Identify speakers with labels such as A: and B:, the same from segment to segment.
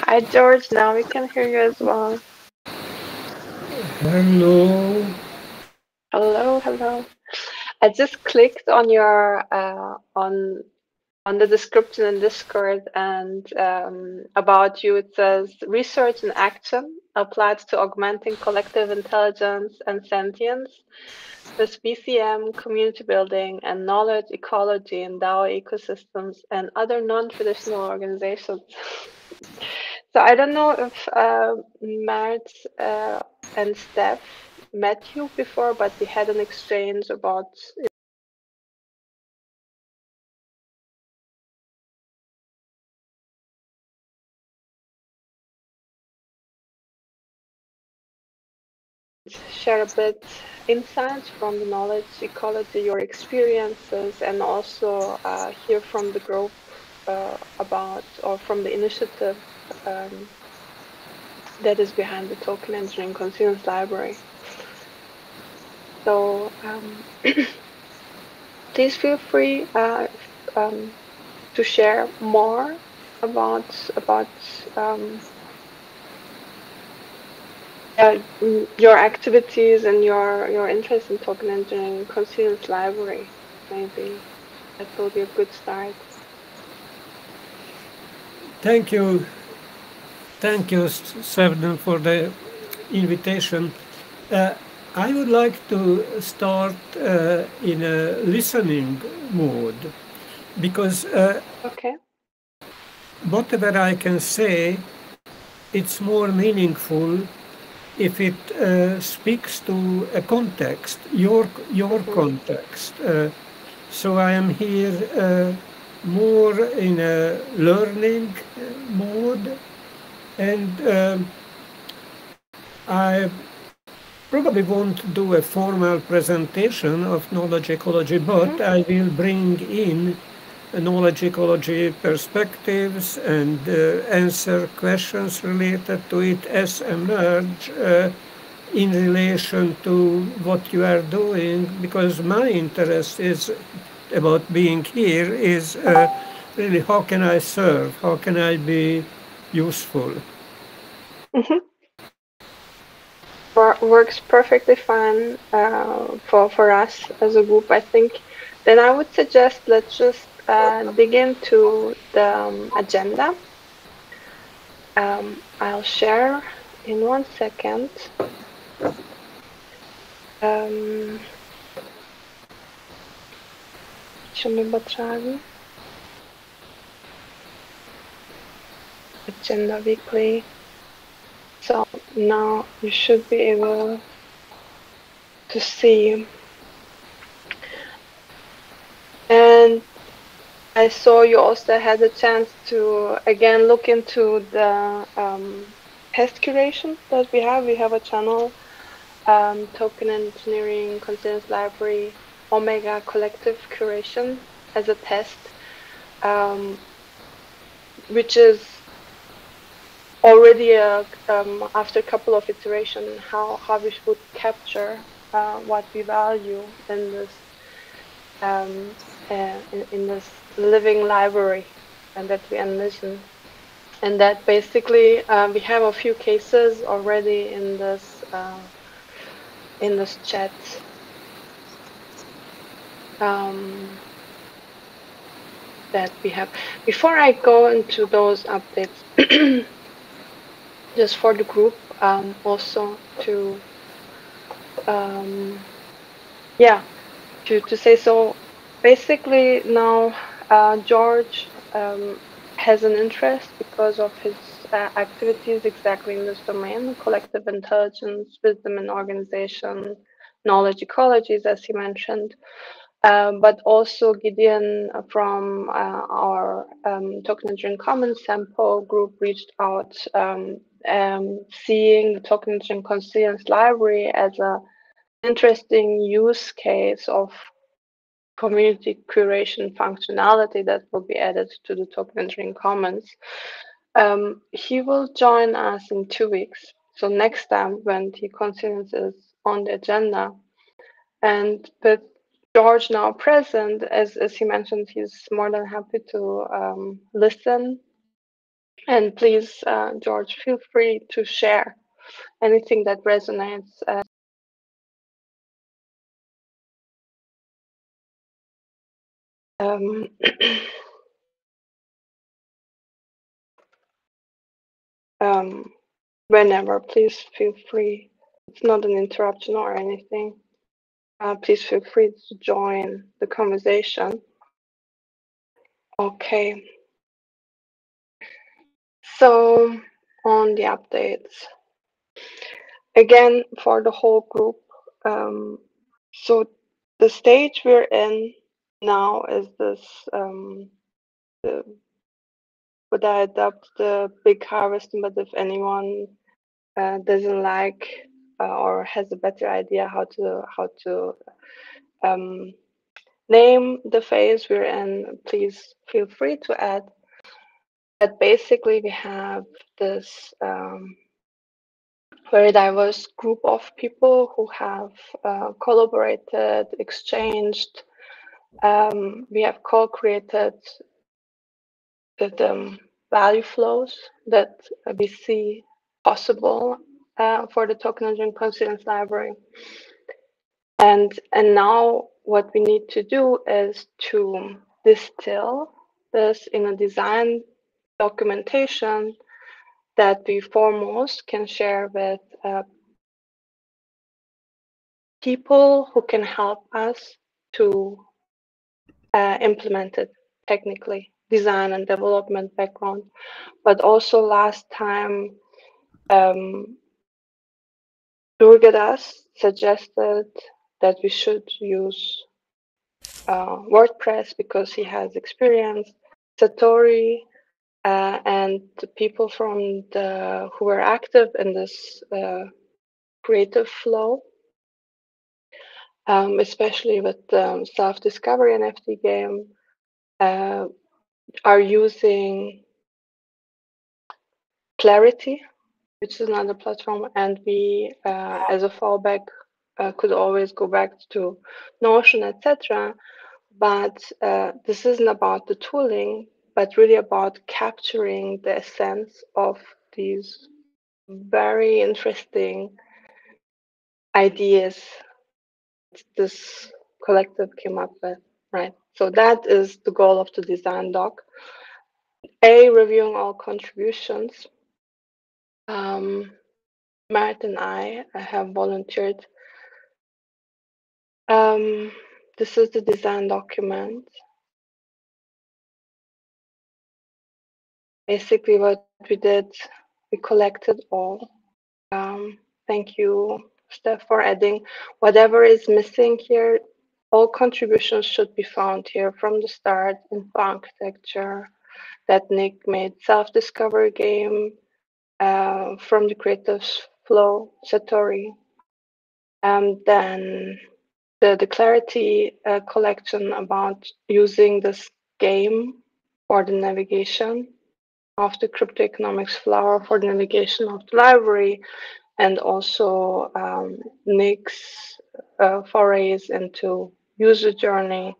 A: Hi, George. Now we can hear you as well.
B: Hello.
A: Hello, hello. I just clicked on your on the description in Discord, and about you it says research and action applied to augmenting collective intelligence and sentience with BCM, community building, and knowledge ecology in DAO ecosystems and other non-traditional organizations. So I don't know if Matt and Steph met you before, but we had an exchange about share a bit insights from the knowledge ecology, your experiences, and also hear from the group about or from the initiative um, that is behind the token engineering conscience library. So please feel free to share more about your activities and your interest in token engineering conscience library. Maybe that will be a good start.
B: Thank you. Thank you, Sevden, for the invitation. Uh, I would like to start in a listening mode because
A: Okay.
B: whatever I can say, it's more meaningful if it speaks to a context, your
A: Mm-hmm.
B: context. So I am here more in a learning mode, and I probably won't do a formal presentation of knowledge ecology,
A: Mm-hmm.
B: but I will bring in knowledge ecology perspectives and answer questions related to it as emerge in relation to what you are doing, because my interest is about being here is really how can I serve, how can I be useful.
A: Mm-hmm. Works perfectly fine for us as a group, I think. Then I would suggest let's just dig into the agenda. I'll share in 1 second. Um, Should we übertragen? Agenda weekly. So now you should be able to see. And I saw you also had a chance to again look into the test curation that we have. We have a channel, Token Engineering Conscience Library Omega Collective Curation as a test, which is already after a couple of iterations how we should capture what we value in this in this living library and that we envision. And that basically we have a few cases already in this chat. Um, that we have. Before I go into those updates, just for the group, also to yeah, to say so. Basically, now George has an interest because of his activities exactly in this domain: collective intelligence, wisdom and organization, knowledge ecologies, as he mentioned. But also Gideon from our Token Engineering Commons sample group reached out, seeing the Token Engineering Conscience library as a interesting use case of community curation functionality that will be added to the Token Engineering Commons. He will join us in 2 weeks. So next time when the Conscience is on the agenda, and with George now present, as he mentioned, he's more than happy to listen And please, George, feel free to share anything that resonates. Um, um, Whenever, please feel free. It's not an interruption or anything. Please feel free to join the conversation. Okay, so on the updates, again for the whole group. So the stage we're in now is this. The, would I adopt the big harvesting? But if anyone doesn't like or has a better idea how to um, name the phase we're in, please feel free to add. But basically, we have this very diverse group of people who have collaborated, exchanged. We have co-created the value flows that we see possible for the token engine Conciliant library. And now what we need to do is to distill this in a design documentation that we foremost can share with people who can help us to implement it technically, design and development background. But also last time, Durgadas suggested that we should use WordPress because he has experience. Satori and the people from the who were active in this creative flow, especially with the self-discovery NFT game, are using Clarity, which is another platform, and we, as a fallback, could always go back to Notion, etc. But this isn't about the tooling, but really about capturing the essence of these very interesting ideas this collective came up with, right? So that is the goal of the design doc. Reviewing all contributions. Matt and I have volunteered. This is the design document. Basically, what we did, we collected all. Thank you, Steph, for adding whatever is missing here. All contributions should be found here from the start. Info architecture that Nick made, self-discovery game from the creative flow, Satori, and then the clarity collection about using this game for the navigation of the crypto economics flower for the navigation of the library, and also Nick's forays into user journey,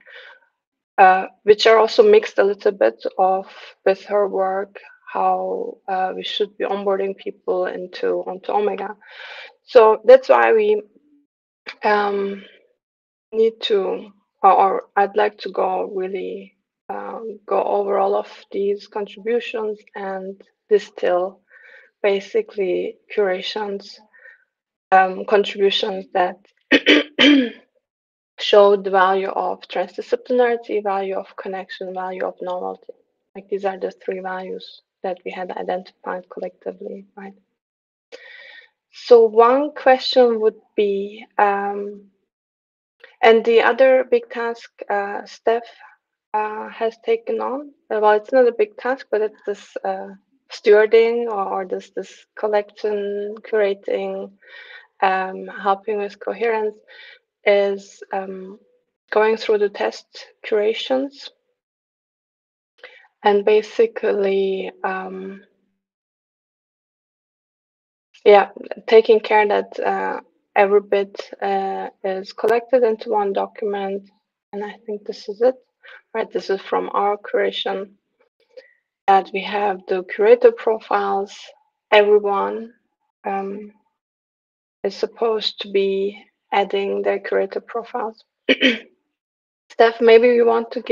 A: which are also mixed a little bit of with her work, how we should be onboarding people onto Omega. So that's why we need to, or I'd like to go really go over all of these contributions and distill basically curations, contributions that show the value of transdisciplinarity, value of connection, value of novelty. Like these are the three values that we had identified collectively, right? So one question would be, and the other big task Steph has taken on, well, it's not a big task, but it's this stewarding or this collection, curating, helping with coherence, is going through the test curations and basically taking care that every bit is collected into one document. And I think this is it, right? This is from our curation. that we have the curator profiles. Everyone um, is supposed to be adding their curator profiles. Steph, maybe you want to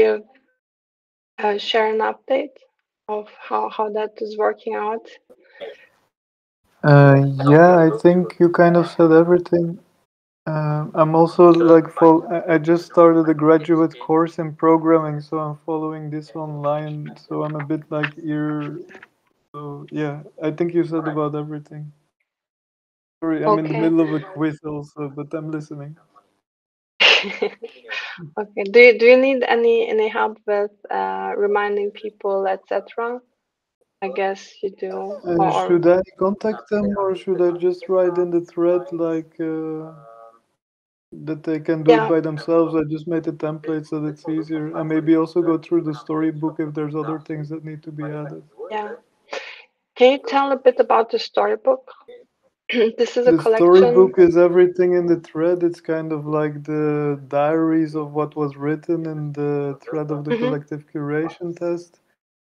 A: share an update of how that is working out.
C: Yeah, I think you kind of said everything. I'm also like I just started a graduate course in programming, so I'm following this online. So I'm a bit like ear. So yeah, I think you said about everything. Sorry, I'm in the
A: Okay.
C: middle of a quiz also, but I'm listening.
A: Okay. Do you need any help with reminding people, etc.? I guess you do. Or
C: Should I contact them or should I just write in the thread like that they can do it
A: yeah,
C: by themselves? I just made a template so that it's easier, and maybe also go through the storybook if there's other things that need to be added.
A: yeah. Can you tell a bit about the storybook? This is a
C: The
A: collection.
C: storybook is everything in the thread. It's kind of like the diaries of what was written in the thread of the
A: Hmm.
C: collective curation test.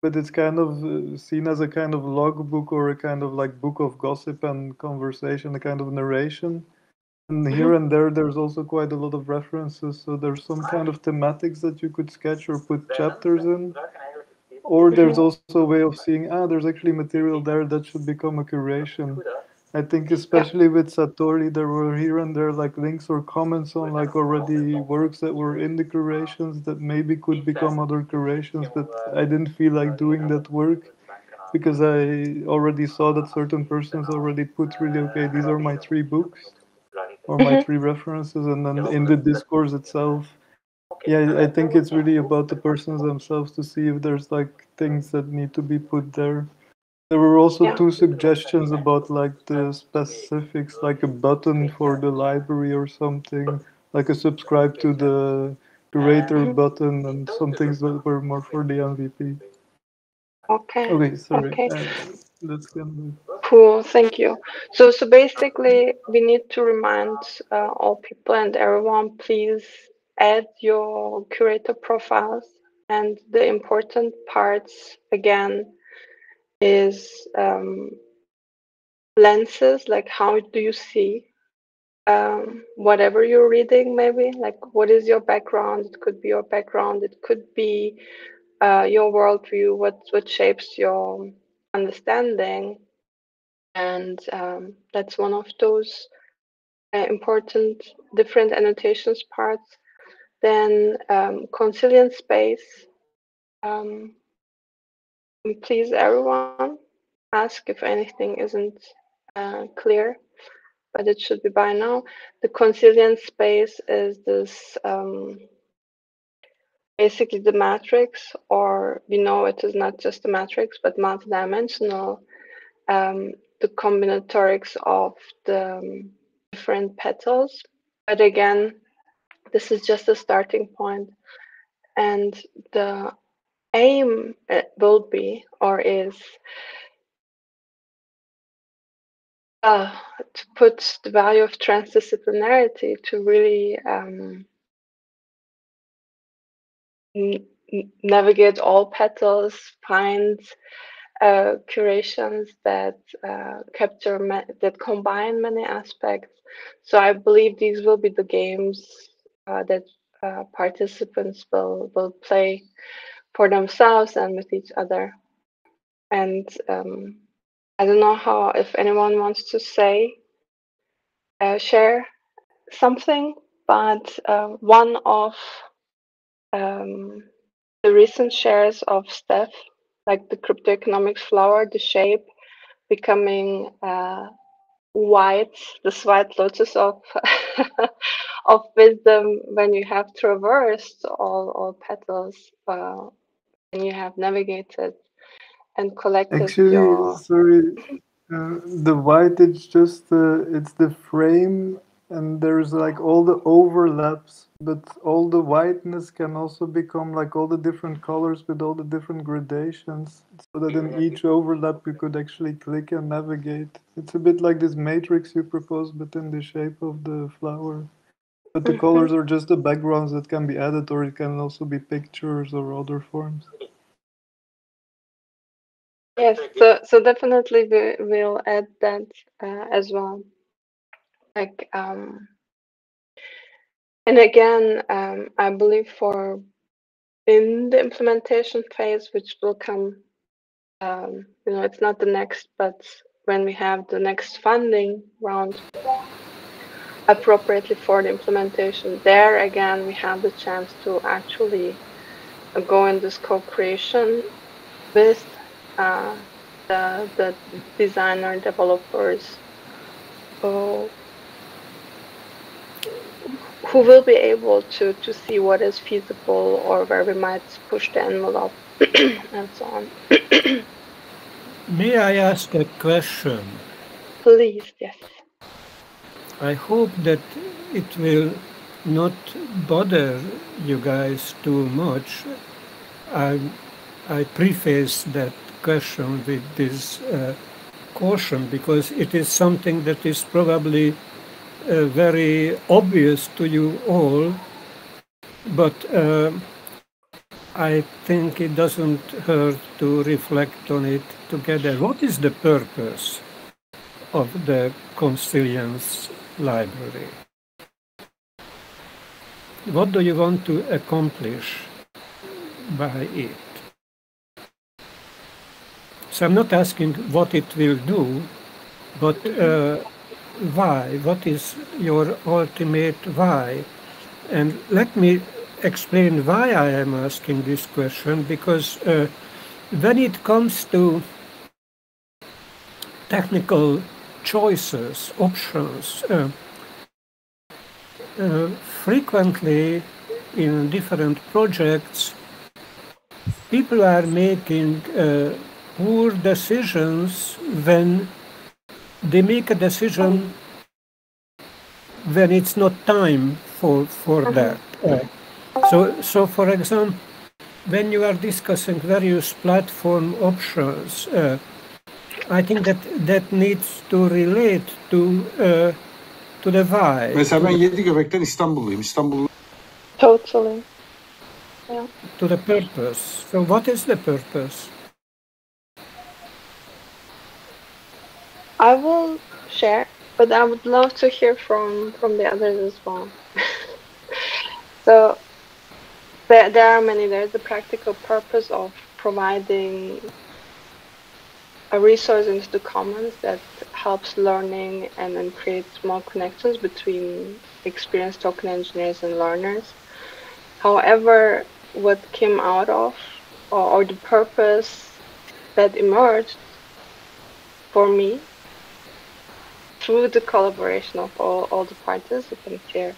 C: But it's kind of seen as a kind of logbook or a kind of like book of gossip and conversation, a kind of narration. And
A: Hmm.
C: here and there, there's also quite a lot of references. So there's some kind of thematics that you could sketch or put chapters in. Or there's
A: Hmm.
C: also a way of seeing, there's actually material there that should become a curation. I think
A: Yeah.
C: especially with Satori, there were here and there like links or comments on like already works that were in the curations that maybe could become other curations, but I didn't feel like doing that work because I already saw that certain persons already put really, okay, these are my three books or my
A: Hmm.
C: three references, and then in the discourse itself, yeah, I think it's really about the persons themselves to see if there's like things that need to be put there. There were also
A: Yeah.
C: two suggestions about like the specifics, like a button for the library or something, like a subscribe to the curator
A: Hmm.
C: button, and some things that were more for the MVP.
A: Okay.
C: Okay, sorry.
A: Okay.
C: Let's get
A: Cool. Thank you. So basically, we need to remind all people and everyone, please add your curator profiles. And the important parts again is lenses, like how do you see whatever you're reading, maybe like what is your background? It could be your background, it could be your worldview, what shapes your understanding, and that's one of those important different annotations parts. Then Conciliant Space, um, please everyone ask if anything isn't clear, but it should be by now. The Conciliant Space is this basically the matrix, or we know it is not just a matrix but multidimensional, the combinatorics of the different petals. But again, this is just a starting point, and the aim will be or is uh, to put the value of transdisciplinarity to really navigate all petals, find curations that that combine many aspects. So I believe these will be the games that participants will play for themselves and with each other. And I don't know how if anyone wants to share something, but one of um, the recent shares of Steph, like the cryptoeconomics flower, the shape becoming white, this white lotus of of wisdom when you have traversed all petals, and you have navigated and collected
C: actually,
A: your.
C: sorry, the white, it's just it's the frame, and there's like all the overlaps, but all the whiteness can also become like all the different colors with all the different gradations, so that in each overlap you could actually click and navigate. It's a bit like this matrix you propose, but in the shape of the flower. But the
A: Mhm.
C: colors are just the backgrounds that can be added, or it can also be pictures or other forms.
A: Yes, so definitely we'll add that as well. Like, and again, I believe for in the implementation phase, which will come, it's not the next, but when we have the next funding round appropriately for the implementation, there again we have the chance to actually go in this co-creation with the designer developers who will be able to see what is feasible or where we might push the envelope and so on.
B: May I ask a question?
A: Please, yes.
B: I hope that it will not bother you guys too much. I preface that question with this caution because it is something that is probably very obvious to you all, but I think it doesn't hurt to reflect on it together. What is the purpose of the Conciliant library? What do you want to accomplish by it? So I'm not asking what it will do, but why? What is your ultimate why? And let me explain why I am asking this question, because when it comes to technical choices, options, frequently in different projects, people are making poor decisions when they make a decision when it's not time for that. So for example, when you are discussing various platform options, I think that needs to relate to the why.
D: Mesela ben Yedigöbek'ten İstanbulluyum.
A: Totally. Yeah.
B: To the purpose. So what is the purpose?
A: I will share, but I would love to hear from the others as well. So there are many. There's the practical purpose of providing a resource into the commons that helps learning and then creates more connections between experienced token engineers and learners. However, what came out of or the purpose that emerged for me through the collaboration of all the participants here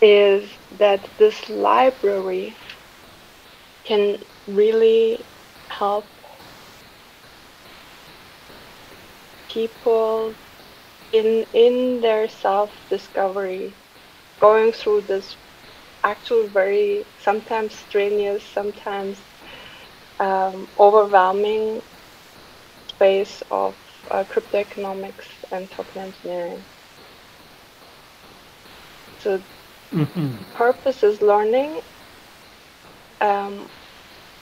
A: is that this library can really help people in their self-discovery, going through this actual very sometimes strenuous, sometimes overwhelming space of cryptoeconomics and token engineering. So purpose is learning,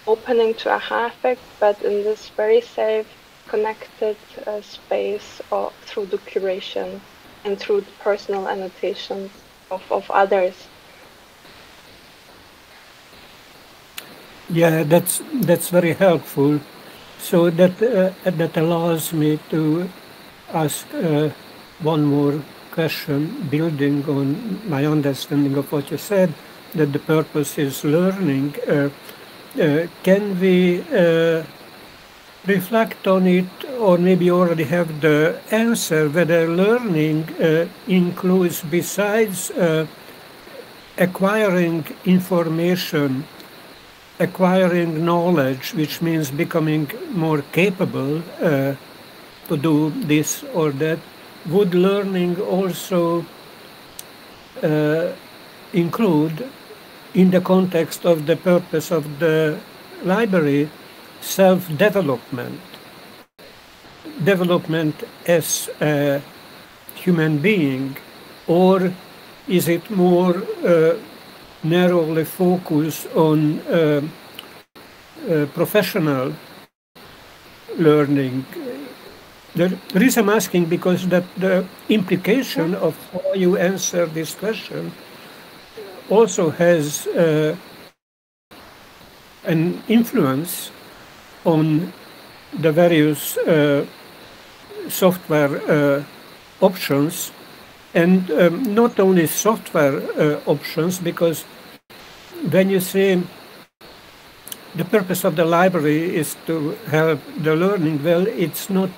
A: opening to aha effect, but in this very safe, connected space through the curation and through the personal annotations of others.
B: Yeah, that's very helpful. So that allows me to ask one more question, building on my understanding of what you said, that the purpose is learning. Can we reflect on it, or maybe already have the answer, whether learning includes, besides acquiring information, acquiring knowledge, which means becoming more capable to do this or that, would learning also include, in the context of the purpose of the library, self-development, development as a human being, or is it more narrowly focused on professional learning. The reason I'm asking because that the implication of how you answer this question also has an influence on the various software options, and not only software options, because when you say the purpose of the library is to help the learning, well, it's not,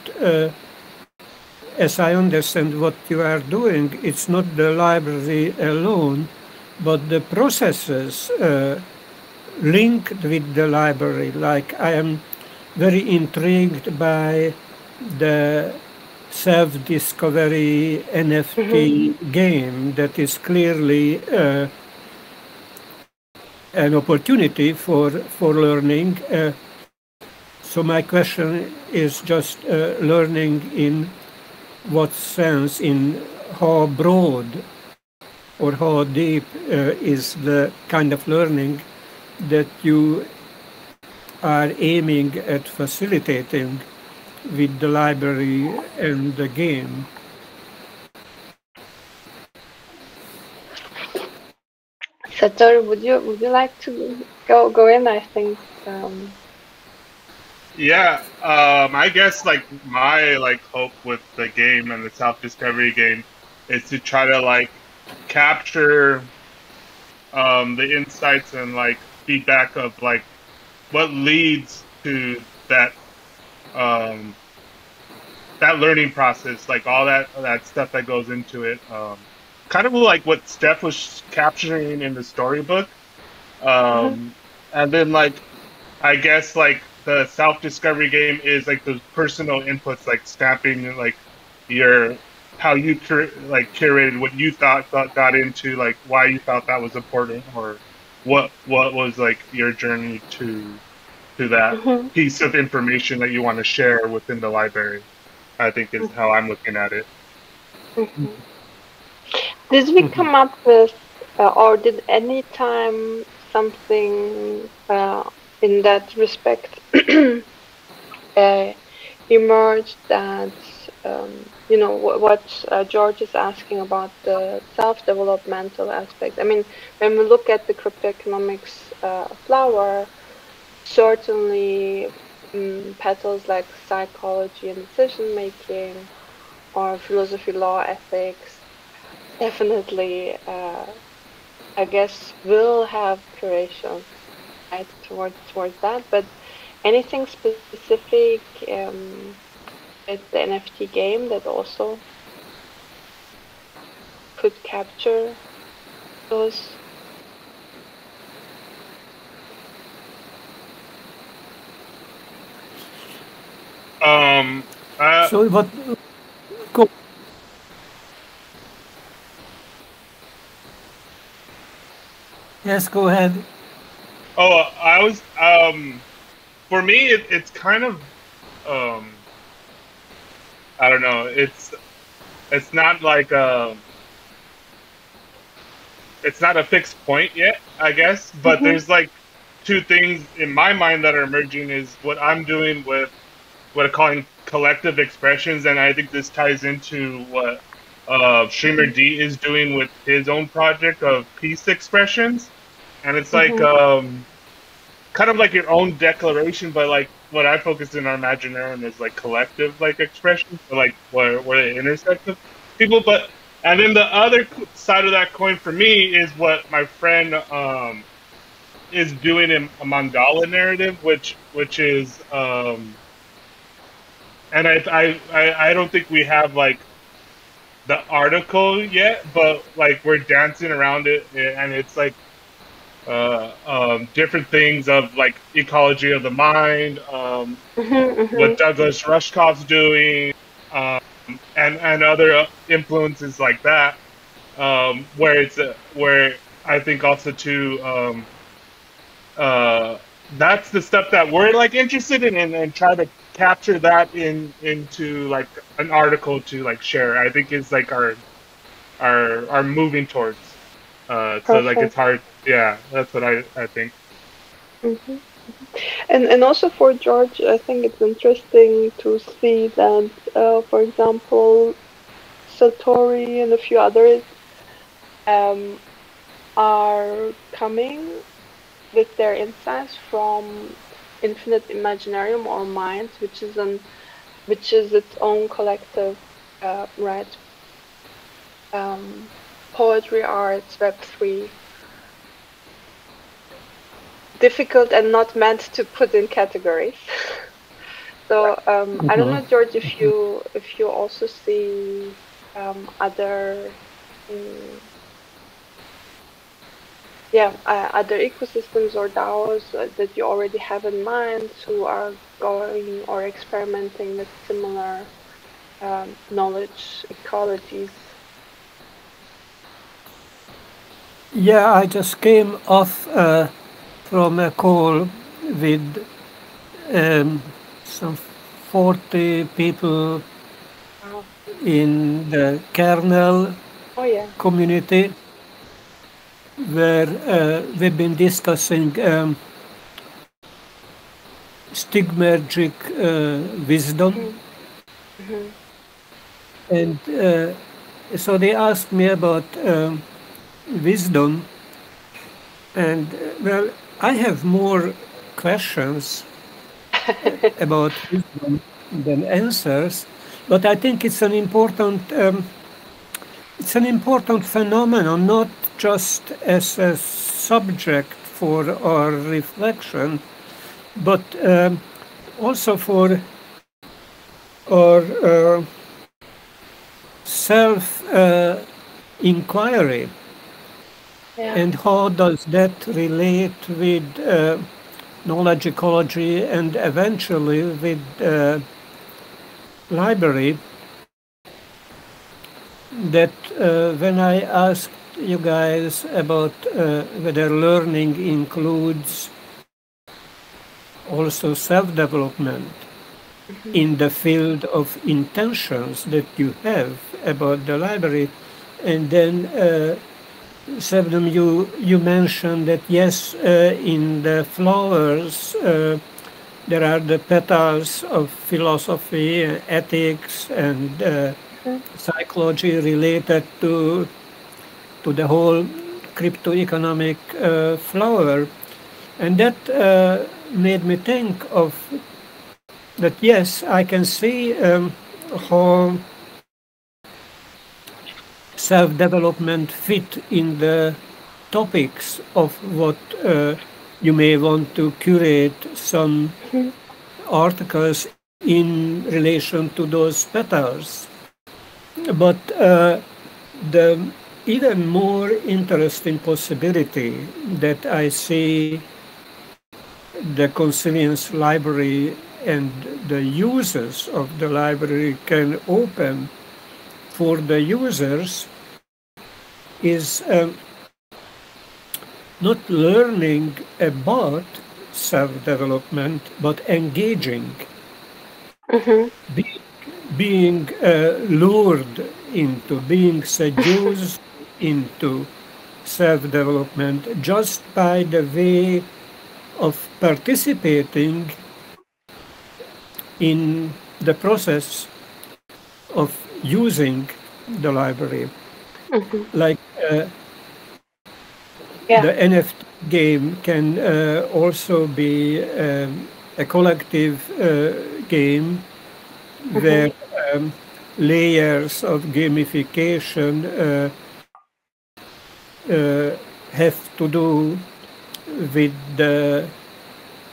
B: as I understand what you are doing, it's not the library alone, but the processes linked with the library. Like, I am very intrigued by the self-discovery NFT game that is clearly an opportunity for learning. So my question is just learning in what sense, in how broad or how deep is the kind of learning that you are aiming at facilitating with the library and the game.
A: Satoru, would you like to go in? I think.
E: Yeah, I guess like my hope with the game and the self-discovery game is to try to capture the insights and feedback of what leads to that that learning process, all that stuff that goes into it. Kind of like what Steph was capturing in the storybook. And then I guess the self-discovery game is those personal inputs, stamping your how you curated what you thought got into, why you thought that was important, or what was your journey to that piece of information that you want to share within the library. I think is how I'm looking at it.
A: Did we come up with, or did any time something in that respect emerged that, what George is asking about the self-developmental aspect? I mean, when we look at the cryptoeconomics flower, certainly petals like psychology and decision-making, or philosophy, law, ethics, definitely, I guess, will have curation, right, towards that. But anything specific with the NFT game that also could capture those?
B: So what? Yes, go ahead.
E: Oh, I was for me it's kind of I don't know, it's not it's not a fixed point yet, I guess, but there's two things in my mind that are emerging. Is what I'm doing with what I'm calling collective expressions, and I think this ties into what Streamer D is doing with his own project of peace expressions. And it's kind of like your own declaration, but what I focus in our Imaginarium is collective expressions, so where they intersect with people. But and then the other side of that coin for me is what my friend is doing in a mandala narrative, which is and I don't think we have the article yet, but we're dancing around it, and it's different things of ecology of the mind, what Douglas Rushkoff's doing, and other influences like that, where it's where I think also too that's the stuff that we're interested in, and try to capture that into an article to share. I think is our moving towards. So it's hard. Yeah, that's what I think.
A: And also for George, I think it's interesting to see that, for example, Satori and a few others um, are coming with their insights from infinite imaginarium or minds, which is its own collective, right? Poetry, arts, Web3. Difficult and not meant to put in categories. So I don't know, George, if you also see other other ecosystems or DAOs that you already have in mind who are going or experimenting with similar knowledge ecologies.
B: Yeah, I just came off from a call with some 40 people
A: Wow.
B: in the kernel
A: Oh yeah.
B: community where we've been discussing stigmergic wisdom.
A: Mm-hmm.
B: And so they asked me about wisdom. And well, I have more questions about wisdom than answers, but I think it's an important phenomenon, not just as a subject for our reflection, but also for our self inquiry.
A: Yeah.
B: And how does that relate with knowledge ecology and eventually with library? That when I asked you guys about whether learning includes also self-development in the field of intentions that you have about the library, and then Sebnum, you mentioned that yes, in the flowers there are the petals of philosophy, ethics, and psychology related to the whole crypto-economic flower, and that made me think of that. Yes, I can see how self-development fit in the topics of what you may want to curate some articles in relation to those petals. But the even more interesting possibility that I see the Conciliant library and the users of the library can open for the users is not learning about self-development, but engaging, being lured into, being seduced into self-development just by the way of participating in the process of using the library. Like the NFT game can also be a collective game where layers of gamification have to do with the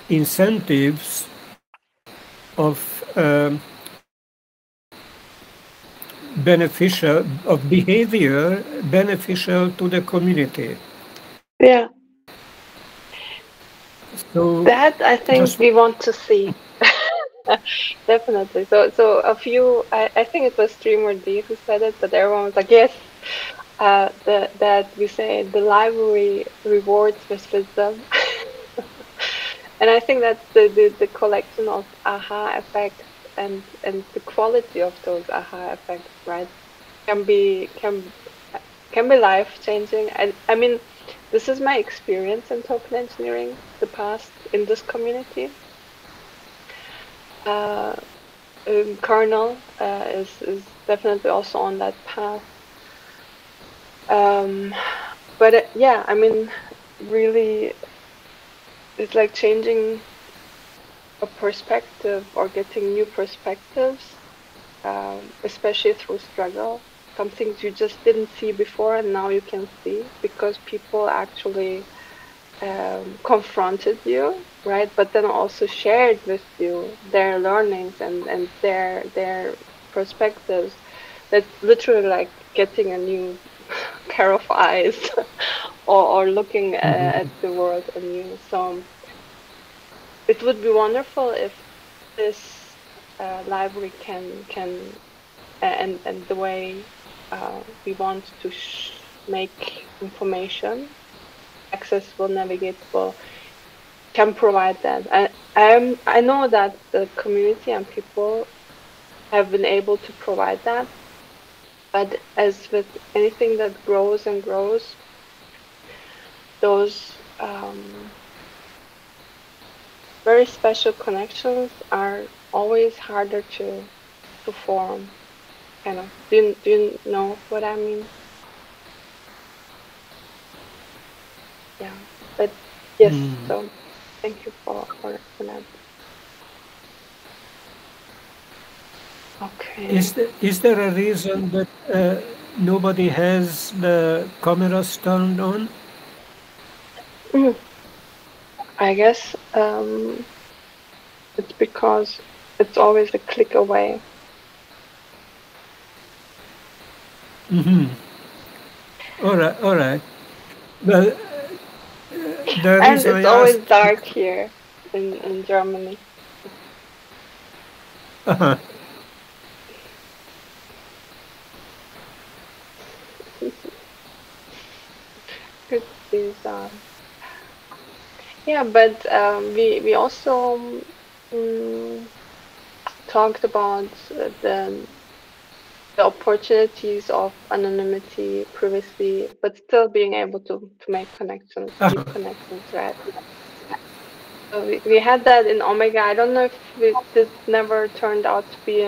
B: incentives of behavior beneficial to the community.
A: Yeah.
B: So
A: that I think we want to see. Definitely. So a few, I think it was Streamer D who said it, but everyone was like, yes, that we say the library rewards with wisdom. And I think that's the collection of aha effects and the quality of those aha effects, right? Can be life changing. I mean, this is my experience in token engineering, the past in this community. Kernel is definitely also on that path. But yeah, I mean, really, it's like changing a perspective or getting new perspectives, especially through struggle. Some things you just didn't see before and now you can see because people actually confronted you, right? But then also shared with you their learnings and their perspectives. That's literally like getting a new pair of eyes or looking at the world anew. So it would be wonderful if this library can and the way we want to make information accessible, navigatable, can provide that. I know that the community and people have been able to provide that, but as with anything that grows and grows, those very special connections are always harder to form. Kind of. Do you know what I mean? Yeah, but yes. So thank you for that. Okay.
B: Is there a reason that nobody has the cameras turned on?
A: I guess it's because it's always a click away.
B: All right. Well, the
A: and
B: reason
A: it's
B: I
A: always
B: asked,
A: dark here in Germany. Good to see. Yeah, but we also talked about the opportunities of anonymity, privacy, but still being able to make connections, deep connections, right? So we had that in Omega. I don't know if this never turned out to be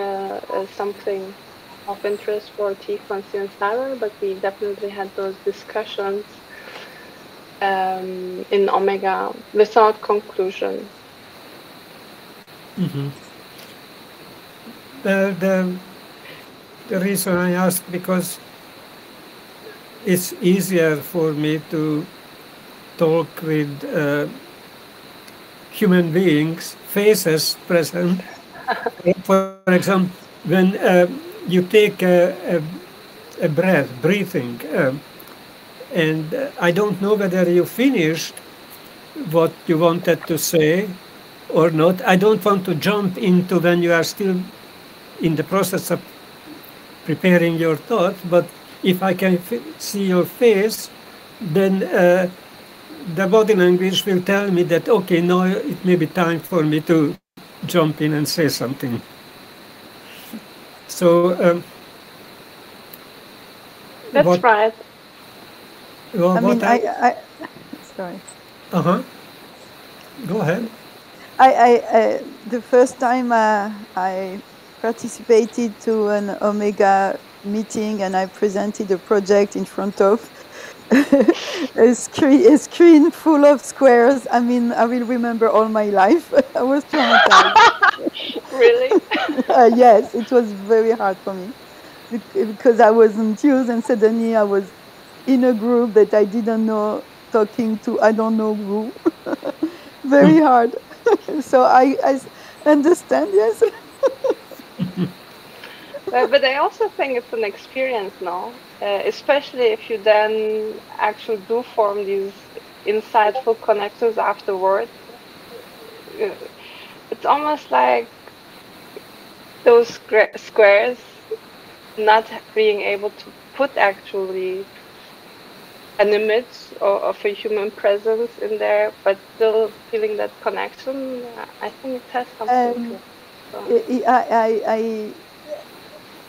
A: something of interest for Conciliant Space, but we definitely had those discussions in Omega without conclusion.
B: The reason I ask, because it's easier for me to talk with human beings, faces present. For example, when you take a breathing, and I don't know whether you finished what you wanted to say or not. I don't want to jump into when you are still in the process of preparing your thought, but if I can see your face, then the body language will tell me that, okay, now it may be time for me to jump in and say something. So
A: that's right.
B: Well,
F: I sorry.
B: Go ahead.
F: I the first time I participated to an Omega meeting and I presented a project in front of a screen full of squares. I mean, I will remember all my life. I was traumatized.
A: Really?
F: Yes, it was very hard for me because I wasn't used, and suddenly I was in a group that I didn't know, talking to I don't know who. Very hard. So I understand, yes.
A: But I also think it's an experience now, especially if you then actually do form these insightful connections afterwards. It's almost like those squares not being able to put actually an image of a human presence in there, but still feeling that connection. I think it has something to it. So.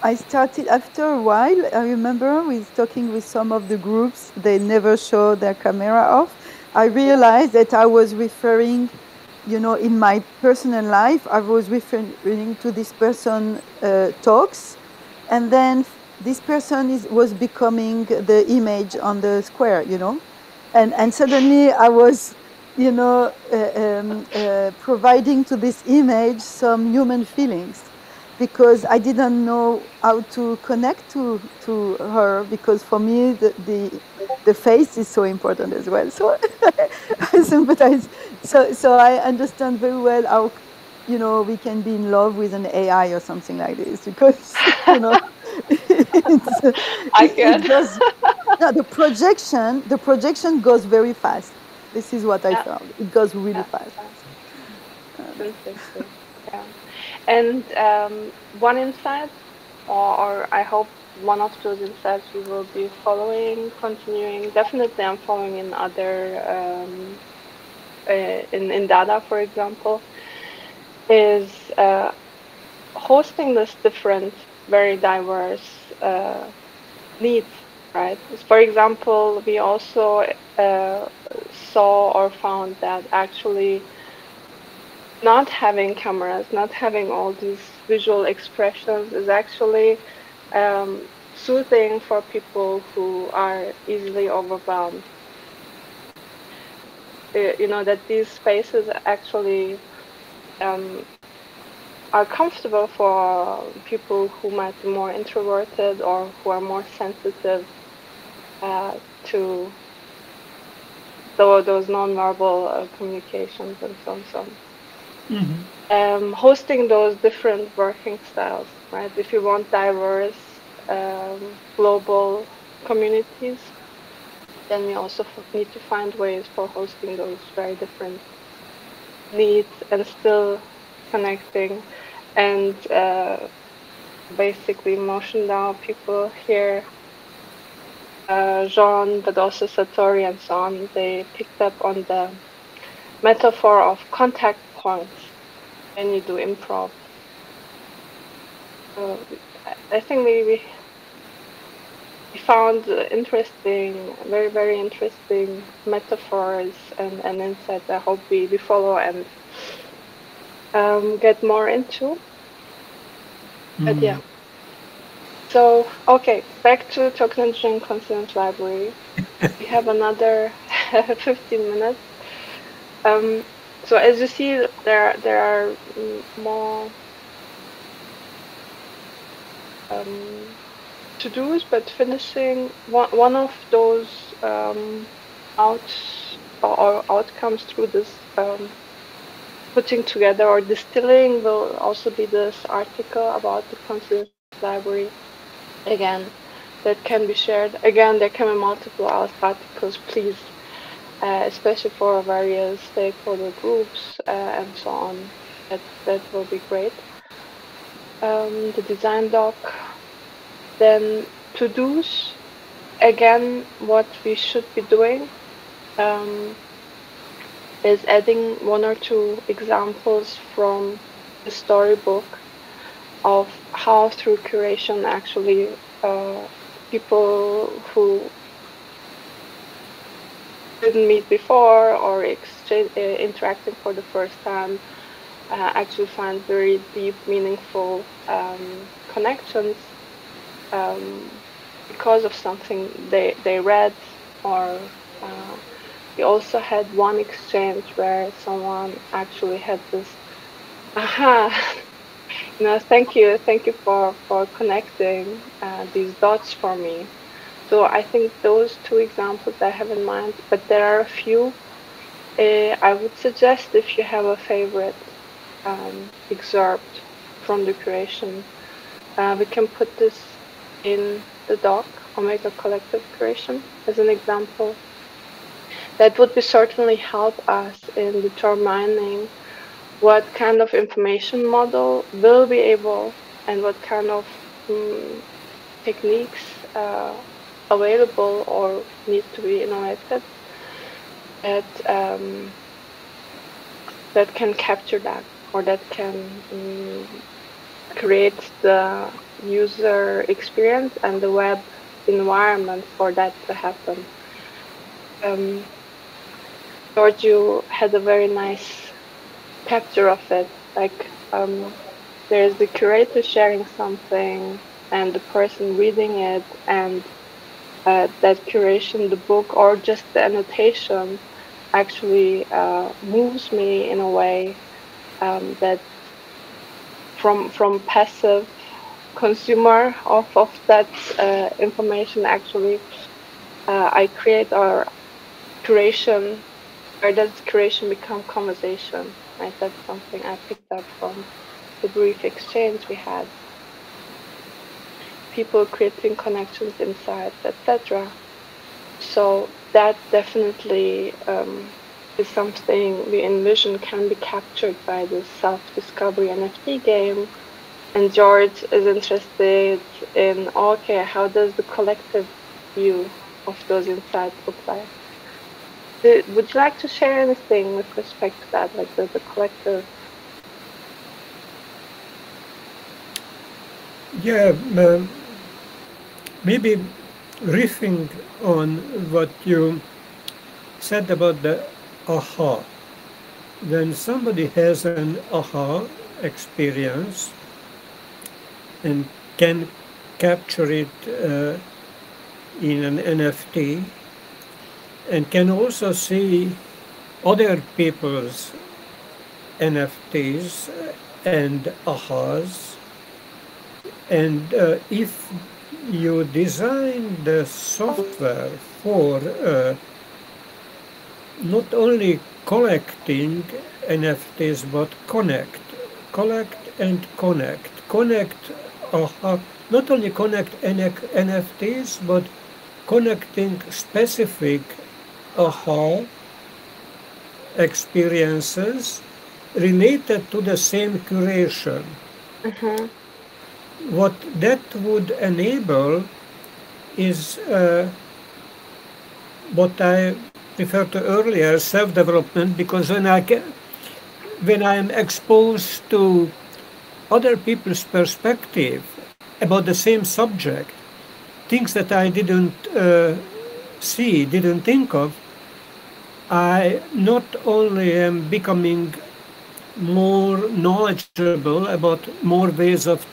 F: I started after a while. I remember with talking with some of the groups, they never show their camera off. I realized that I was referring, in my personal life, I was referring to this person talks, and then this person was becoming the image on the square, and suddenly I was, providing to this image some human feelings, because I didn't know how to connect to her, because for me the face is so important as well. So I sympathize. So I understand very well how we can be in love with an AI or something like this, because
A: I
F: it
A: can.
F: goes. No, the projection goes very fast. This is what I
A: Yeah,
F: found. It goes really
A: yeah,
F: fast.
A: yeah. Interesting. Yeah. And one insight, or I hope one of those insights we will be following, continuing. Definitely, I'm following in other in data, for example, is hosting this different, very diverse needs. Right. For example, we also saw or found that actually not having cameras, not having all these visual expressions is actually soothing for people who are easily overwhelmed. That these spaces actually are comfortable for people who might be more introverted or who are more sensitive to those nonverbal communications and so on. So on. Hosting those different working styles, right? If you want diverse global communities, then we also need to find ways for hosting those very different needs and still connecting. And basically, Motion DAO people here, Jean, but also Satori and so on, they picked up on the metaphor of contact points when you do improv. So I think we found interesting, very, very interesting metaphors and insights. I hope we follow and get more into. But yeah. So, okay, back to Token Engine Consigent Library. We have another 15 minutes. So as you see, there are more to-dos, but finishing one of those outcomes through this putting together or distilling will also be this article about the Consigent Library. Again, that can be shared. Again, there can be multiple articles, please, especially for various stakeholder groups and so on. That will be great. The design doc. Then to-dos, again, what we should be doing is adding one or two examples from the storybook of how through curation actually people who didn't meet before or interacting for the first time actually find very deep, meaningful connections because of something they read, or we also had one exchange where someone actually had this aha, thank you for connecting these dots for me. So I think those two examples I have in mind, but there are a few. I would suggest, if you have a favorite excerpt from the curation, we can put this in the doc, Omega Collective Curation, as an example. That would be certainly help us in determining what kind of information model will be able and what kind of techniques available or need to be innovated that can capture that, or that can create the user experience and the web environment for that to happen. George, you had a very nice capture of it. Like there's the curator sharing something and the person reading it, and that curation, the book, or just the annotation actually moves me in a way that from passive consumer of that information, actually I create our curation, or does curation become conversation, right? That's something I picked up from the brief exchange we had. People creating connections, insights, etc. So that definitely is something we envision can be captured by this self-discovery NFT game. And George is interested in, okay, how does the collective view of those insights look like? Would you like to share anything with respect to that, like the collective?
B: Yeah, maybe riffing on what you said about the aha. When somebody has an aha experience and can capture it in an NFT, and can also see other people's NFTs and ahas. And if you design the software for not only collecting NFTs, but collect and connect aha, not only connect NFTs, but connecting specific aha experiences related to the same curation.
A: Mm-hmm.
B: What that would enable is what I referred to earlier, self-development, because when I am exposed to other people's perspective about the same subject, things that I didn't see, didn't think of, I not only am becoming more knowledgeable about more ways of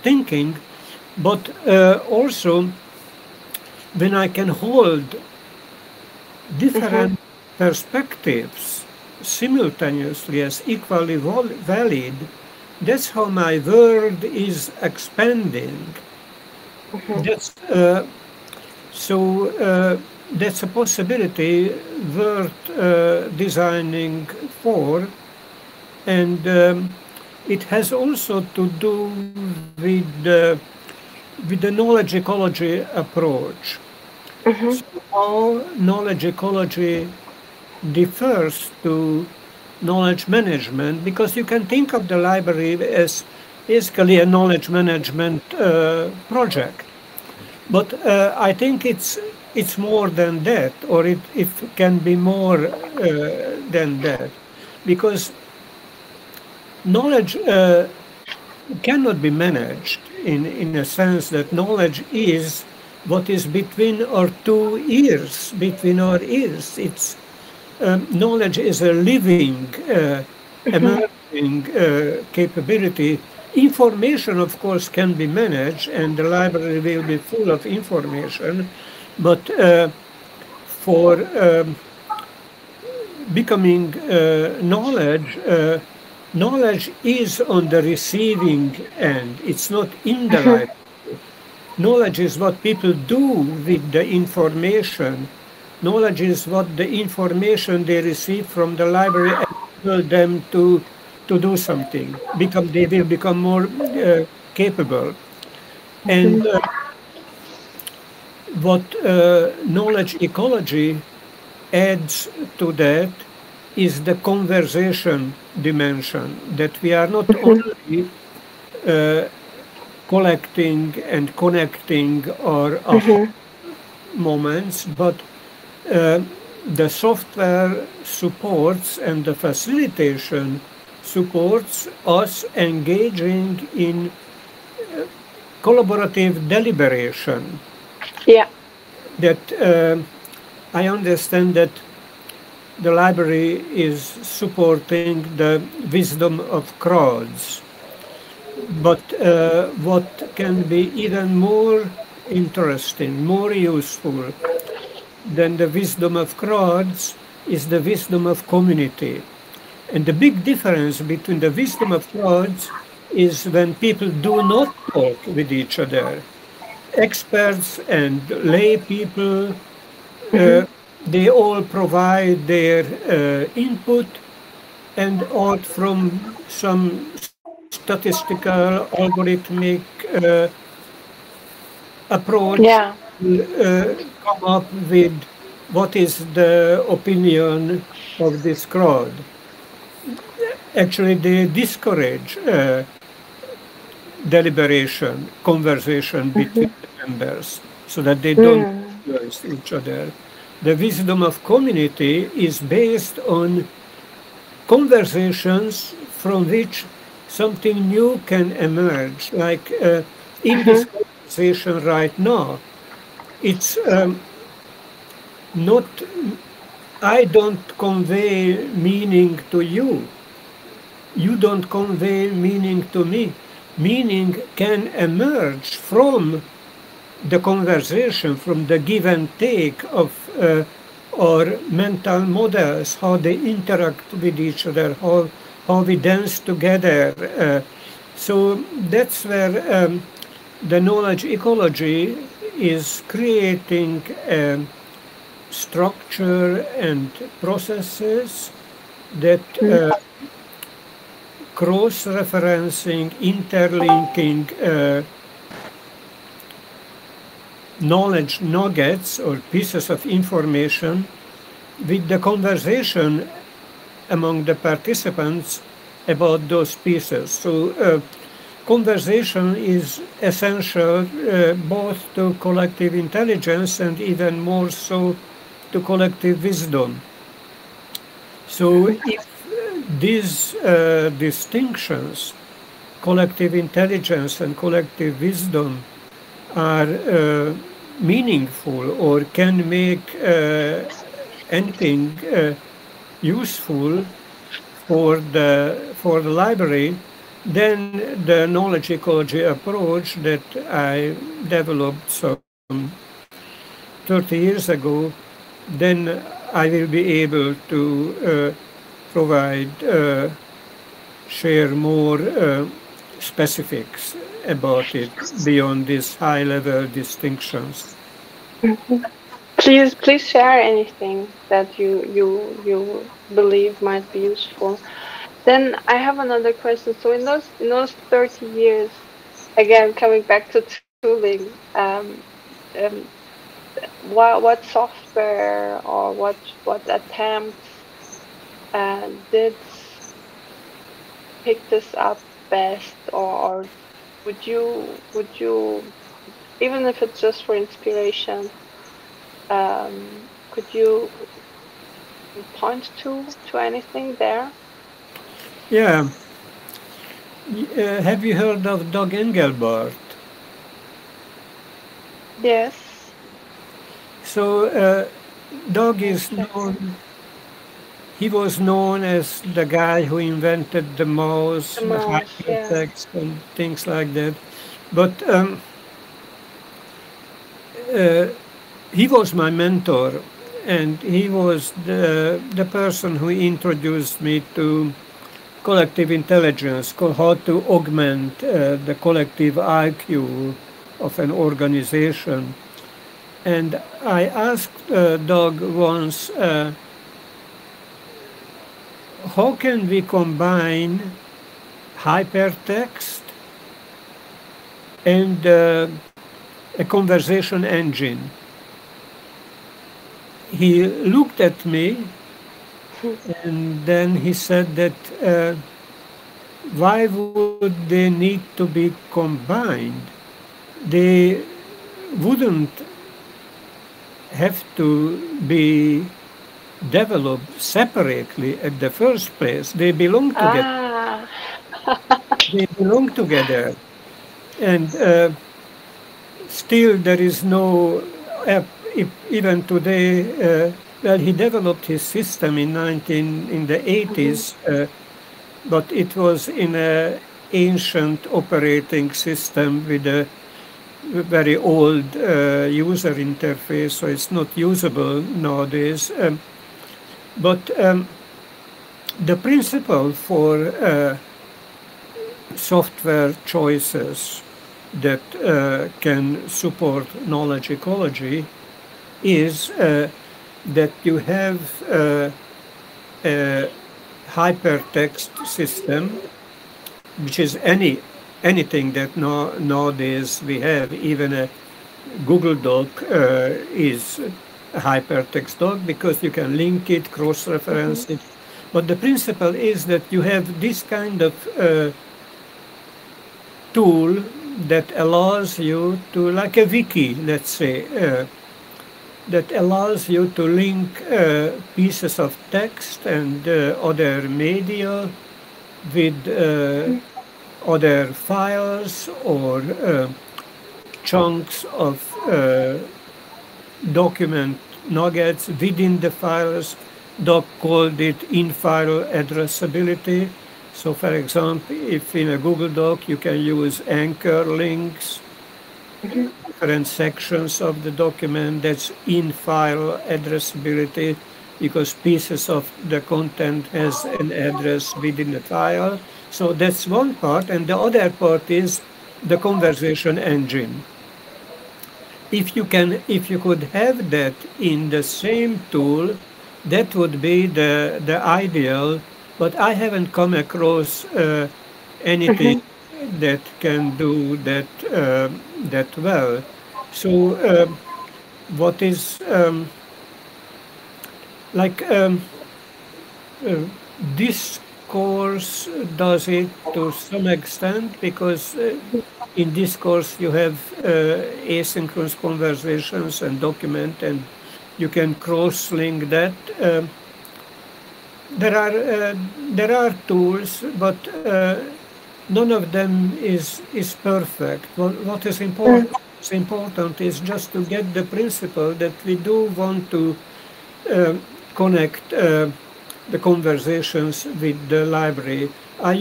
B: thinking, but also when I can hold different perspectives simultaneously as equally valid, that's how my world is expanding. That's that's a possibility worth designing for, and it has also to do with the knowledge ecology approach. So how knowledge ecology differs to knowledge management, because you can think of the library as basically a knowledge management project. But I think it's more than that, or it can be more than that, because knowledge cannot be managed in a sense that knowledge is what is between our two ears, between our ears. It's knowledge is a living, emerging capability. Information, of course, can be managed, and the library will be full of information, but for becoming knowledge, knowledge is on the receiving end. It's not in the library. Knowledge is what people do with the information. Knowledge is what the information they receive from the library enables them to do something. They will become more capable. And what knowledge ecology adds to that is the conversation dimension, that we are not only collecting and connecting our moments, but the software supports and the facilitation supports us engaging in collaborative deliberation.
A: Yeah.
B: That I understand that the library is supporting the wisdom of crowds. But what can be even more interesting, more useful than the wisdom of crowds is the wisdom of community. And the big difference between the wisdom of crowds is when people do not talk with each other. Experts and lay people, they all provide their input, and out from some statistical algorithmic approach
A: Yeah.
B: come up with what is the opinion of this crowd. Actually, they discourage deliberation, conversation between the members so that they don't influence each other. The wisdom of community is based on conversations from which something new can emerge. Like in this conversation right now, it's not, I don't convey meaning to you. You don't convey meaning to me. Meaning can emerge from the conversation, from the give and take of our mental models, how they interact with each other, how we dance together. So that's where the knowledge ecology is creating structure and processes that cross-referencing, interlinking knowledge nuggets or pieces of information with the conversation among the participants about those pieces. So conversation is essential both to collective intelligence and even more so to collective wisdom. So if these distinctions, collective intelligence and collective wisdom, are meaningful or can make anything useful for the library, then the knowledge ecology approach that I developed some 30 years ago, then I will be able to provide, share more specifics about it beyond these high-level distinctions.
A: Please share anything that you believe might be useful. Then I have another question. So in those 30 years, again coming back to tooling, what software or what attempts did pick this up best, or would you, even if it's just for inspiration, could you point to anything there?
B: Yeah. Have you heard of Doug Engelbart?
A: Yes.
B: So Doug is known, he was known as the guy who invented the mouse, the hypertext, and things like that. But he was my mentor, and he was the person who introduced me to collective intelligence, how to augment the collective IQ of an organization. And I asked Doug once, how can we combine hypertext and a conversation engine? He looked at me and then he said that why would they need to be combined? They wouldn't have to be developed separately at the first place. They belong together. They belong together. And still there is no, even today, well, he developed his system in the 80s, but it was in an ancient operating system with a very old user interface, so it's not usable nowadays. But the principle for software choices that can support knowledge ecology is that you have a hypertext system, which is anything that nowadays we have. Even a Google Doc is a hypertext doc because you can link it, cross-reference it. But the principle is that you have this kind of tool that allows you to, like a wiki, let's say, that allows you to link pieces of text and other media with other files or chunks of document nuggets within the files. Doc called it in-file addressability. So, for example, if in a Google Doc you can use anchor links, different sections of the document, that's in-file addressability, because pieces of the content has an address within the file. So that's one part, and the other part is the conversation engine. If you could have that in the same tool, that would be the ideal. But I haven't come across anything that can do that that well. So what is this course does it to some extent, because in this course you have asynchronous conversations and document, and you can cross-link that. There are tools, but none of them is perfect. What is important is just to get the principle that we do want to connect the conversations with the library. I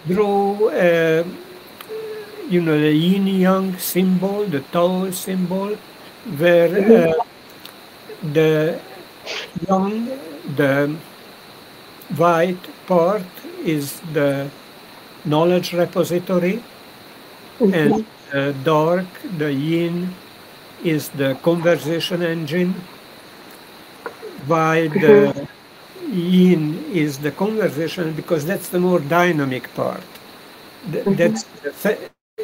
B: draw the yin-yang symbol, the Tao symbol, where the yang, the white part, is the knowledge repository, and dark, the yin, is the conversation engine, while the yin is the conversation, because that's the more dynamic part. That's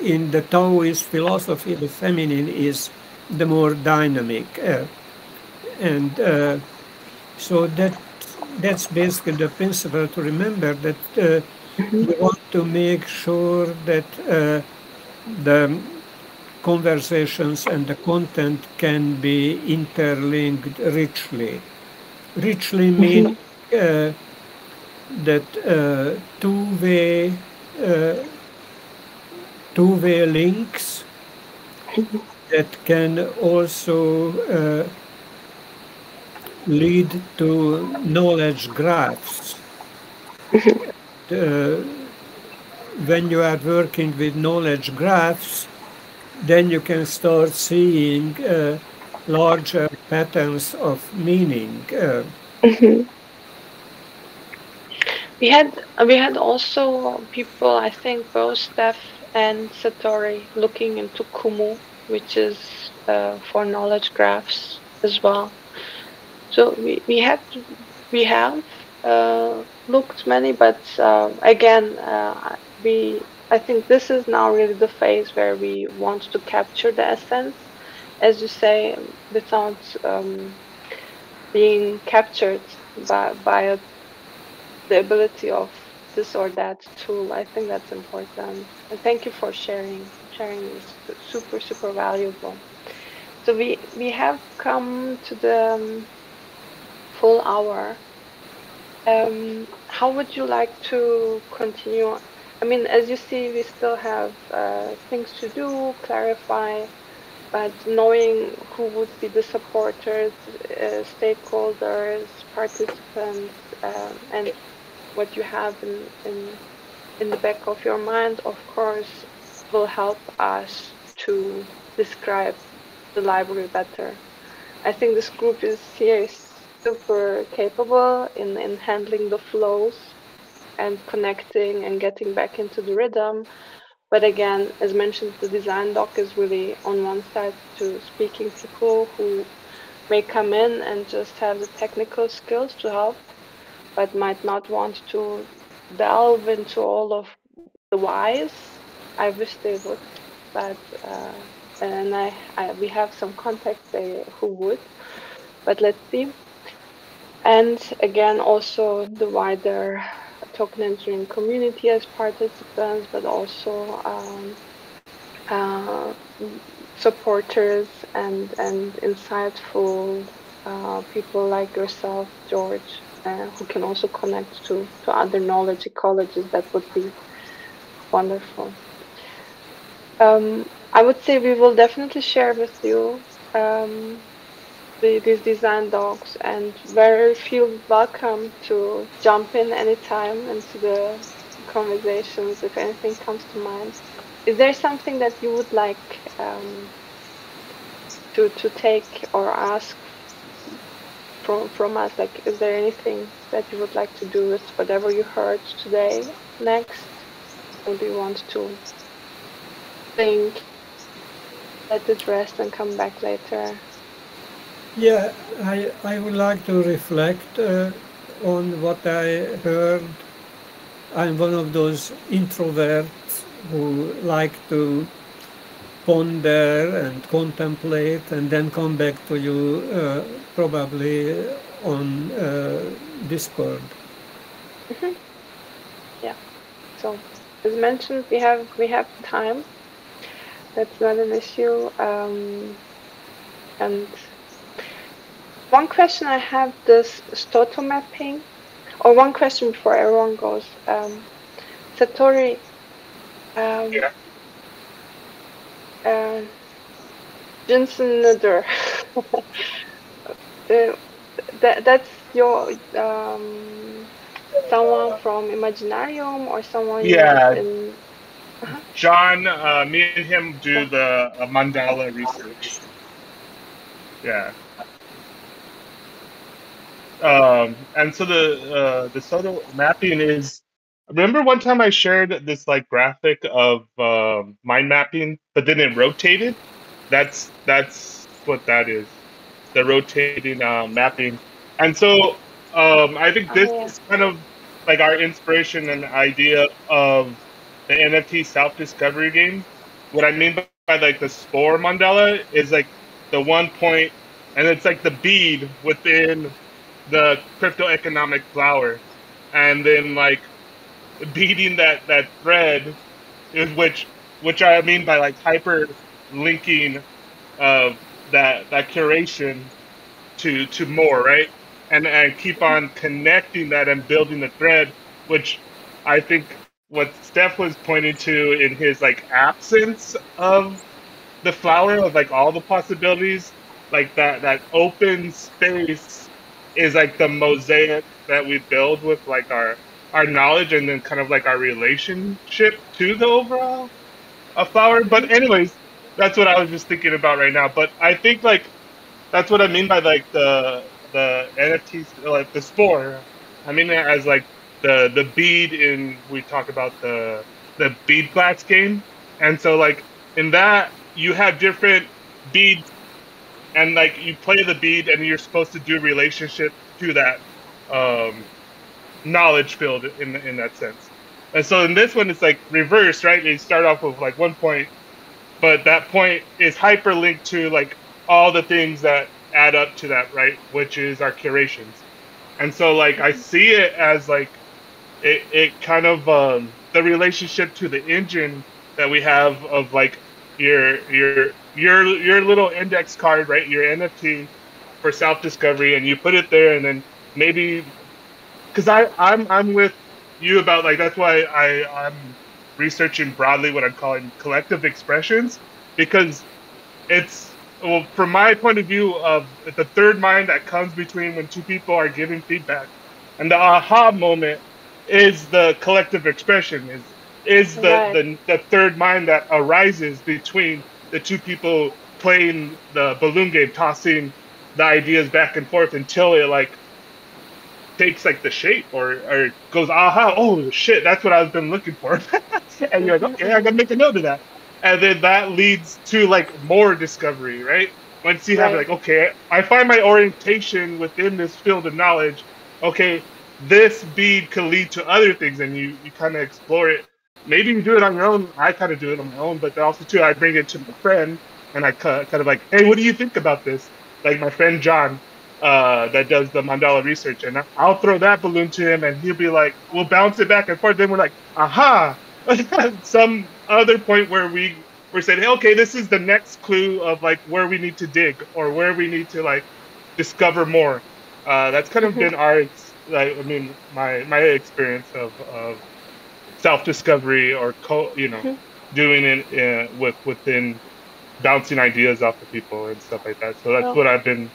B: in the Taoist philosophy, the feminine is the more dynamic, and so that's basically the principle to remember, that we want to make sure that the conversations and the content can be interlinked richly. Richly means that two-way links that can also lead to knowledge graphs. When you are working with knowledge graphs, then you can start seeing larger patterns of meaning.
A: We had also people, I think both Steph and Satori, looking into Kumu, which is for knowledge graphs as well. So we have looked many, but again, I think this is now really the phase where we want to capture the essence, as you say, without being captured by the ability of this or that tool. I think that's important. And thank you for sharing. Sharing is super valuable. So we have come to the full hour. How would you like to continue? I mean, as you see, we still have things to do, clarify, but knowing who would be the supporters, stakeholders, participants, and what you have in the back of your mind, of course, will help us to describe the library better. I think this group is super capable in handling the flows and connecting and getting back into the rhythm. But again, as mentioned, the design doc is really on one side to speaking people who may come in and just have the technical skills to help, but might not want to delve into all of the whys. I wish they would, but and we have some contacts who would, but let's see. And again, also the wider token engineering community as participants, but also uh, supporters and insightful people like yourself, George, who can also connect to other knowledge ecologies. That would be wonderful. I would say we will definitely share with you these design docs, and very feel welcome to jump in anytime into the conversations if anything comes to mind. Is there something that you would like to take or ask from us? Like, is there anything that you would like to do with whatever you heard today next? Or do you want to think, let it rest and come back later?
B: Yeah, I would like to reflect on what I heard. I'm one of those introverts who like to ponder and contemplate and then come back to you probably on Discord.
A: Mm-hmm. Yeah. So as mentioned, we have time. That's not an issue. And one question I have, this Stoto mapping, or one question before everyone goes. Satori,
E: Yeah.
A: Jensen Nuder. That's your someone from Imaginarium or someone you met
E: Yeah.
A: in.
E: John, me and him do the mandala research. Yeah. And so the Soto mapping is. Remember one time I shared this like graphic of mind mapping, but then it rotated. That's what that is. The rotating mapping. And so I think this
A: Yeah.
E: is kind of like our inspiration and idea of the NFT self-discovery game. What I mean by like the spore mandala is like the 1 point, and it's like the bead within the crypto economic flower, and then like beating that thread is which I mean by like hyper linking that curation to more, right? And keep on connecting that and building the thread, which I think what Steph was pointing to in his like absence of the flower of like all the possibilities, like that open space is like the mosaic that we build with like our knowledge and then kind of like our relationship to the overall flower. But anyways, that's what I was just thinking about right now. But I think like that's what I mean by like the NFTs, like the spore. I mean it as like the bead in we talk about the bead class game, and so like in that you have different beads, and like you play the bead, and you're supposed to do relationship to that knowledge field in that sense. And so in this one, it's like reverse, right? You start off with like 1 point, but that point is hyperlinked to like all the things that add up to that, right? Which is our curations. And so like I see it as like it kind of the relationship to the engine that we have of like your little index card, right? Your NFT for self discovery, and you put it there, and then maybe because I'm with you about like that's why researching broadly what I'm calling collective expressions, because it's, well, from my point of view, of the third mind that comes between when two people are giving feedback, and the aha moment is the collective expression, is the third mind that arises between the two people playing the balloon game, tossing the ideas back and forth until it like takes like the shape or goes, aha, oh shit, that's what I've been looking for. And you're like, okay, I gotta make a note of that. And then that leads to like more discovery, right? Once you have like, okay, I find my orientation within this field of knowledge. Okay, this bead could lead to other things, and you kind of explore it. Maybe you do it on your own. I kind of do it on my own, but also too, I bring it to my friend, and I kind of like, hey, what do you think about this? Like my friend John, that does the mandala research, and I'll throw that balloon to him, and he'll be like, we'll bounce it back and forth. Then we're like, aha, some other point where we're saying, hey, okay, this is the next clue of like where we need to dig or where we need to like discover more. That's kind of been our, like, I mean, my experience of self-discovery or doing it within bouncing ideas off of people and stuff like that. So that's what I've been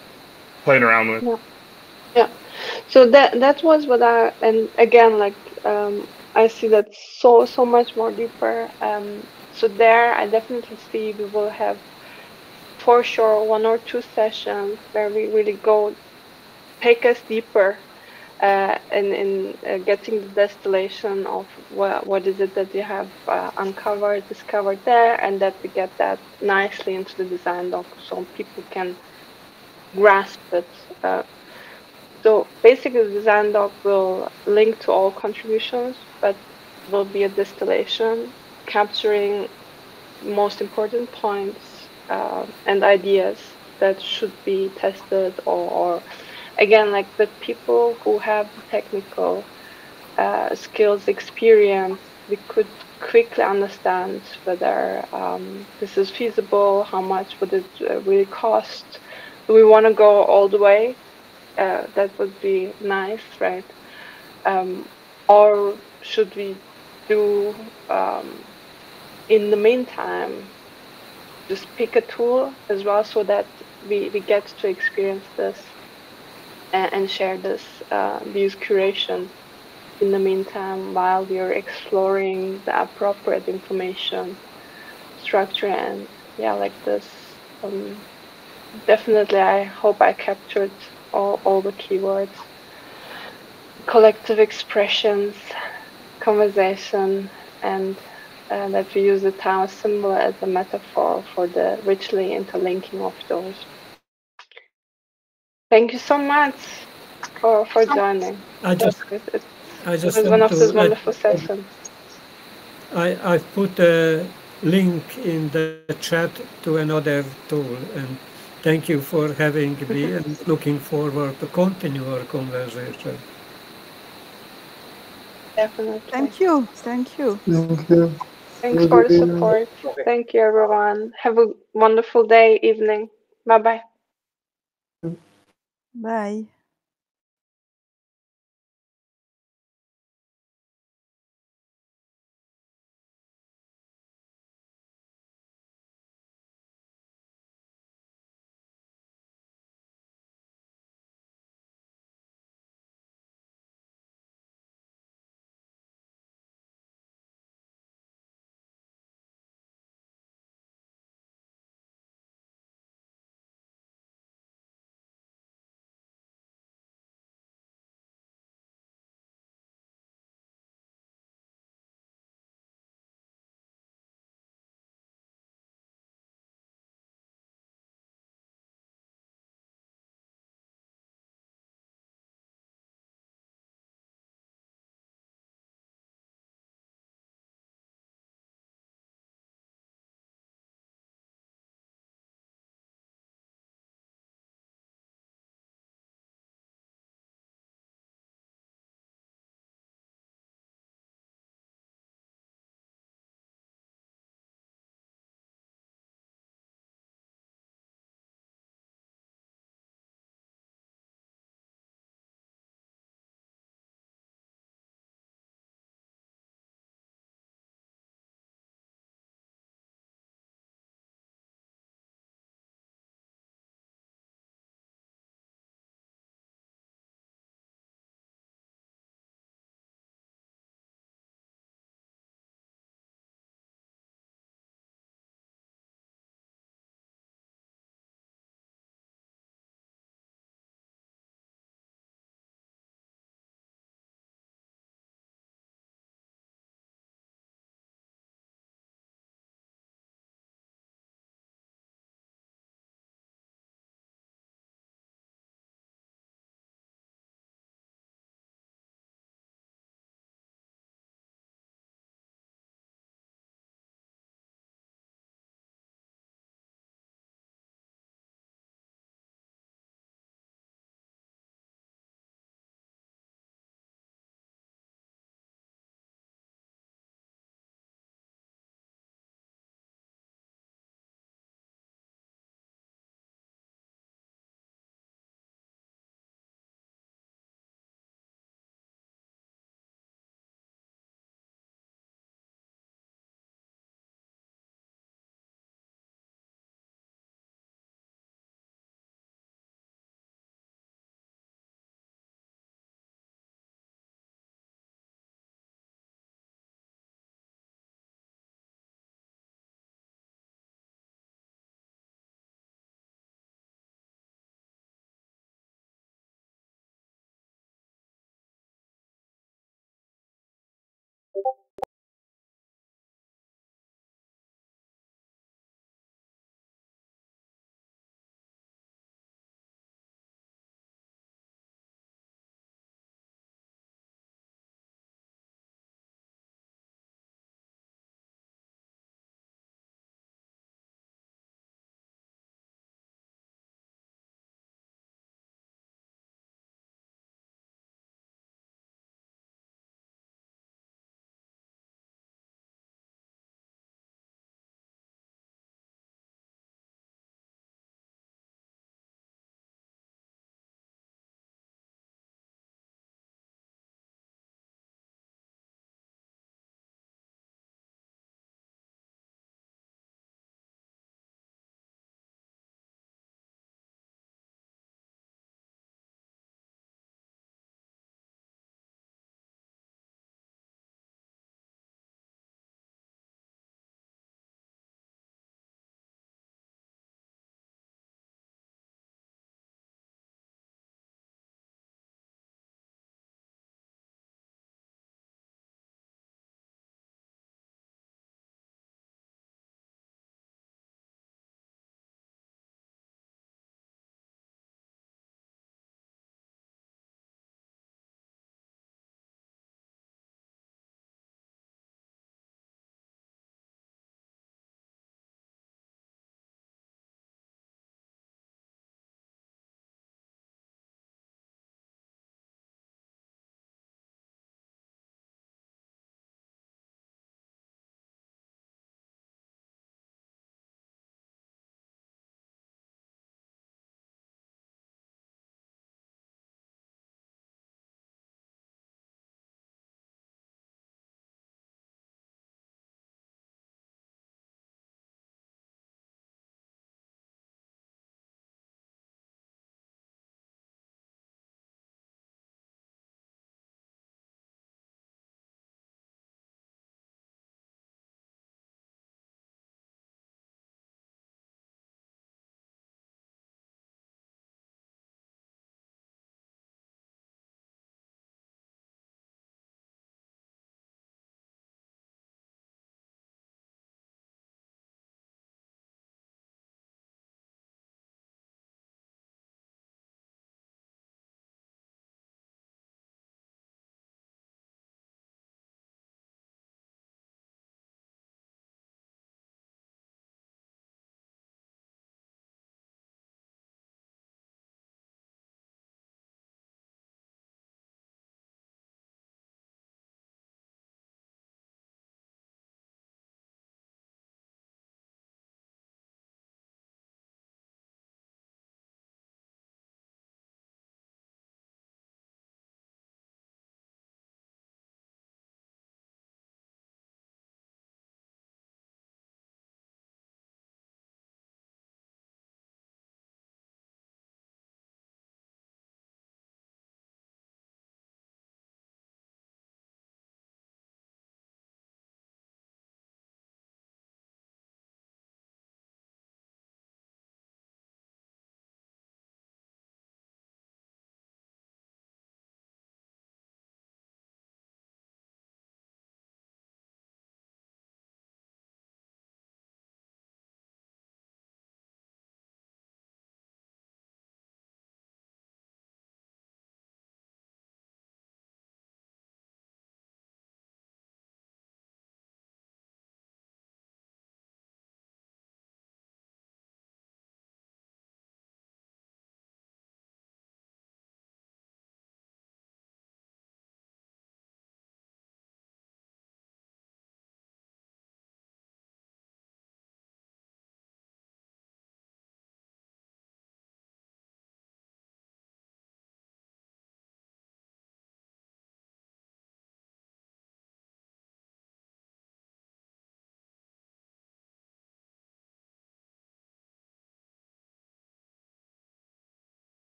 E: playing around with.
A: Yeah. So that was what and again, like, I see that so much more deeper. So there, I definitely see we will have for sure 1 or 2 sessions where we really take us deeper in getting the distillation of what is it that you have discovered there, and that we get that nicely into the design doc so people can grasp it. So basically, the design doc will link to all contributions, but will be a distillation capturing most important points and ideas that should be tested, or again, like the people who have the technical skills, experience, we could quickly understand whether this is feasible, how much would it really cost, do we want to go all the way? That would be nice, right? Or should we do, in the meantime, just pick a tool as well, so that we get to experience this and share this, these curations in the meantime while we are exploring the appropriate information structure. And yeah, like this, definitely I hope I captured all the keywords: collective expressions, conversation, and that we use the Tao symbol as a metaphor for the richly interlinking of those. Thank you so much for joining.
B: I just
A: it was one of those wonderful sessions.
B: I put a link in the chat to another tool, and thank you for having me, and looking forward to continue our conversation.
A: Definitely.
F: Thank you. Thank you.
C: Thank you.
A: Thanks for the support. Thank you, everyone. Have a wonderful day, evening. Bye-bye.
F: Bye.